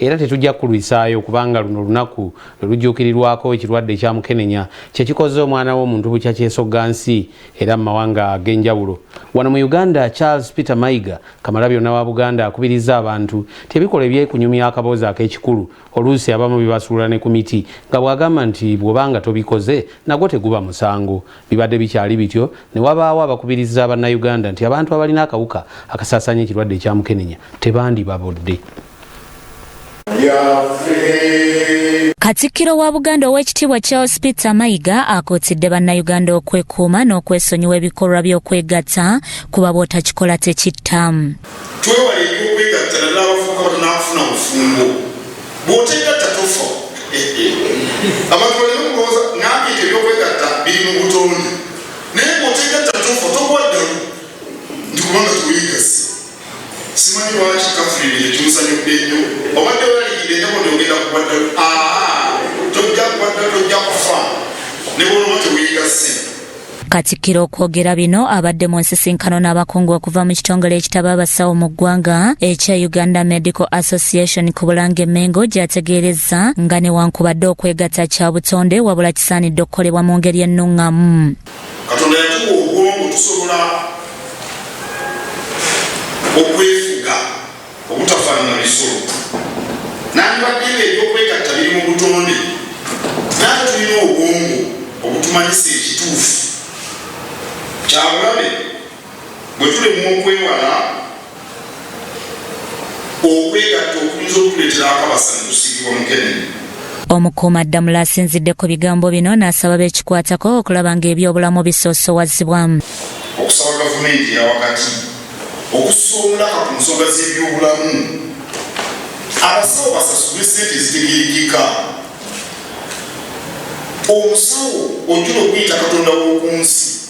era tetujja kulwisaayo kubanga luno lunaku lujjuukirirwako ekirwadde kya mukenenya kyekikoze omwana w'omuntu bukya kyesogga nsi era mu mawanga ag'enjawulo. Wano mu Uganda, Charles Peter Mayiga Kamalabyonna wa Buganda akubiriza abantu tebikola ebyekunyumya akaboozi ak'ekikulu oluusi abamu bibasuula ne ku miti nga bw'agamba nti bw'obanga tobikoze nagwo teguba musango. Bibadde bikyali bityo ne wabaawo abakubiriza bannayuganda nti abantu abalina akawuka akasaasanya ekirwadde ekya mukenenya tebandi babodde. Katikkiro wa Buganda ow'ekitiibwa Charles Peter Mayiga akootidde bannayuganda okwekuuma n'okwesonyiwa ebikolwa by'okwegatta kuba bw'otakikola tekittamu. Twewale ebyokwegatta n'abavubuka batunaafuna bufumbo bw'otegatta tofa. Abantu balina okulowooza ngambi nti ebyokwegatta biri mu butonde naye bw'otegatta tofa togwaddamu ndi kubanga tuweegase. Simanyi lwaki kafulibire kimusanyudde nnyo obadde olaligidde nnyo ogenda kugwaddamu tojja kugwadda tojja kufa ne bw'oluma teweegase. Katikkiro okwogera bino abadde mu nsisinkano n'abakungu okuva mu kitongole ekitaba abasawo mu ggwanga ekya Uganda Medical Association ku Bulange Mengo gy'ategeerezza nga newankubadde okwegatta kya butonde wabula kisaanidde okukolebwa mu ngeri ennungamu. Katonda yatuwa obwongo tusobola okwefuga obutafaanana bisolo nandibadde ebyokwegatta biri mu butonde naate tulina obwongo obutumanyisa ekituufu kyabulabe bwe tulemu okwewala okwegatta okuyinza okutuleetera akabasa ne tusiigibwa mukenenya. Omukuumaddamula asinzidde ku bigambo bino n'asaba beekikwatako okulaba ng'ebyobulamu bisoosowazibwamu. Okusaba gavumenti eyawakati okusobolako ku nsonga z'ebyobulamu abasawo basasulwe ssente ezitegeerekeka. Omusawo ojjula okuyita katonda w'oku nsi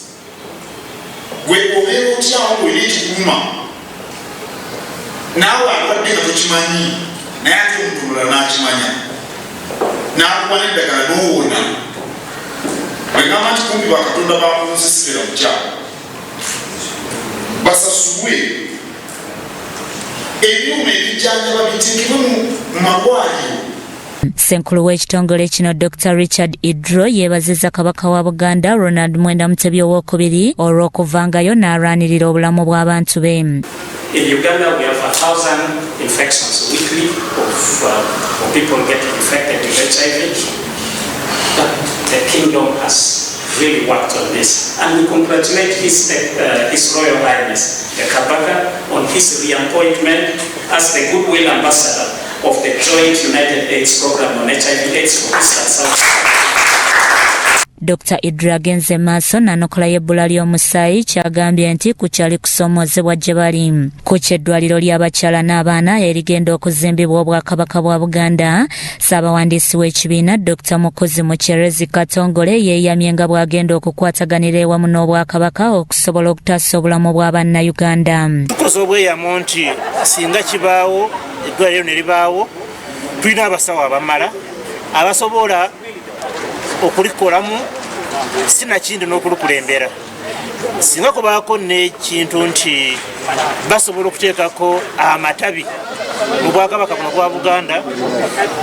gwe obeera otyawo olina ekikuuma naawe alwadde nga tokimanyi naye ate omuntu omulala n'akimanya n'akuwa n'eddagala n'owona bwegamba nti kumpi bakatonda baku nsi sibeera mukyawo basasulwe ebyuma ebijjanjaba biteekebwe mu malwaliro. Ssenkulu w'ekitongole kino Dr. Richard Idro yeebazizza Kabaka wa Buganda Ronald Mwenda Mutebi II olw'okuvangayo n'alwanirira obulamu bw'abantu be. In Uganda, we have 1,000 infections weekly of people getting infected with HIV. But the kingdom has really worked on this, and we congratulate His Royal Highness the Kabaka on his reappointment as the goodwill ambassador of the Joint United AIDS Program on HIV/AIDS for East and South. Dr. Idra agenze maaso n'anokola y'ebbula ly'omusaayi kyagambye nti kukyali kusoomozebwa gye bali. Ku kyeddwaliro ly'abakyala n'abaana erigenda okuzimbibwa Obwakabaka bwa Buganda, Ssaabawandiisi w'ekibiina Dr. Mukozi Mukyerezi Katongole yeeyamye nga bw'agenda okukwataganira ewamu n'Obwakabaka okusobola okutaasa obulamu bwa bannayuganda. Tukoze obweyamo nti singa kibaawo eddwaliro ne libaawo tulina abasawo abamala abasobola okulikoramu sinakindi n'okulukulembera. Singa kubaako n'ekintu nti basobola okuteekako amatabi mu Bwakabaka buno bwa Buganda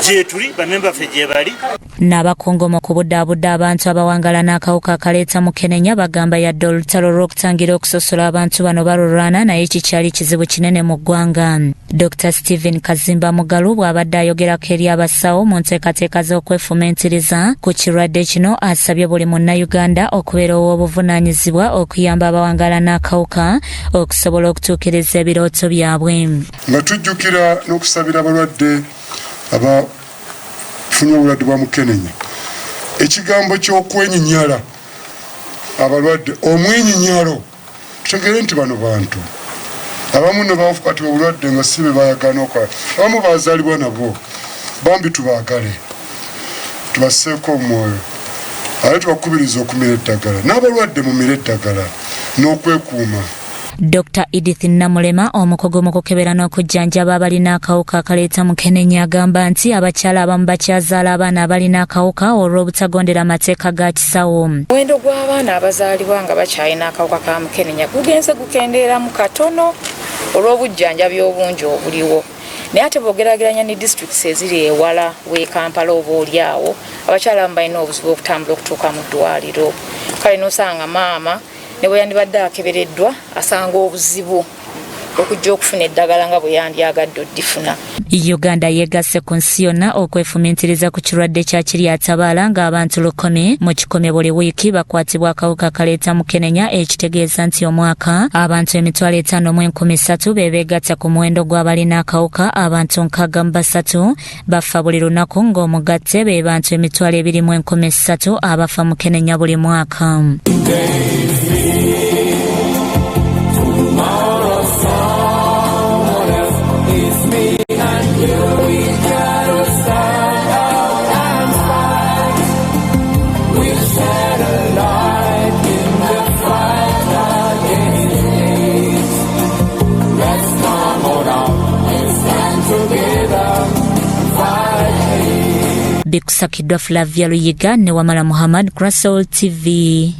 gye tuli bamemba ffe gye bali. N'abakungu mu kubudaabudda abantu abawangala n'akawuka akaleeta mukenenya bagamba yadde olutalo lw'okutangira okusosola abantu bano balulwana naye kikyali kizibu kinene mu ggwanga. Dr. Stephen Kazimba Mugalu bw'abadde ayogerako eri abasawo mu nteekateeka z'okwefumiitiriza ku kirwadde kino asabye buli munnayuganda okubeera ow'obuvunaanyizibwa okuyamba abawangala n'akawuka okusobola okutuukiriza ebirooto byabwe. Nga tujjukira n'okusabira abalwadde abafunye obulwadde bwa mukenenya, ekigambo ky'okwenyinyala abalwadde omwenyinyalo tutegere nti bano bantu abamu ne bafukwatibwa obulwadde nga si be bayagala okola, abamu bazaalibwa nabwo, bambi tubaagale tubasseeko omwoyo ate tubakubiriza okumira eddagala n'abalwadde mumira eddagala n'okwekuuma. Dr. Edith Namulema omukogo mu kukebera n'okujjanjaba abalina akawuka akaleeta mukenenya agamba nti abakyala abamu bakyazaala abaana abalina akawuka olw'obutagondera amateeka ga kisawo. Omuwendo gw'abaana abazaalibwa nga bakyalina akawuka ka mukenenya gugenze gukendeera mu katono olw'obujjanjabi obungi obuliwo. naye ate bw'ogeraageranya ne districts eziri ewala w'e Kampala oba oliawo abakyala abamu balina obuzibu okutambula okutuuka mu ddwaliro kale n'osanga maama ne bwe yandibadde akebereddwa asanga obuzibu okujja okufuna eddagala nga bwe yandyagadde oddifuna. Uganda yegasse ku nsi yonna okwefumiitiriza ku kirwadde kya kiryatabaala ng'abantu 100 mu kikumi buli wiiki bakwatibwa akawuka akaleeta mukenenya ekitegeeza nti omwaka abantu 5,13 be beegatta ku muwendo gw'abalina akawuka abantu 63 bafa buli lunaku ng'omugatte be bantu 2,13 abafa mukenenya buli mwaka. Bikusakiddwa Flavia Luyiga ne Wamala Muhammad, Grassol TV.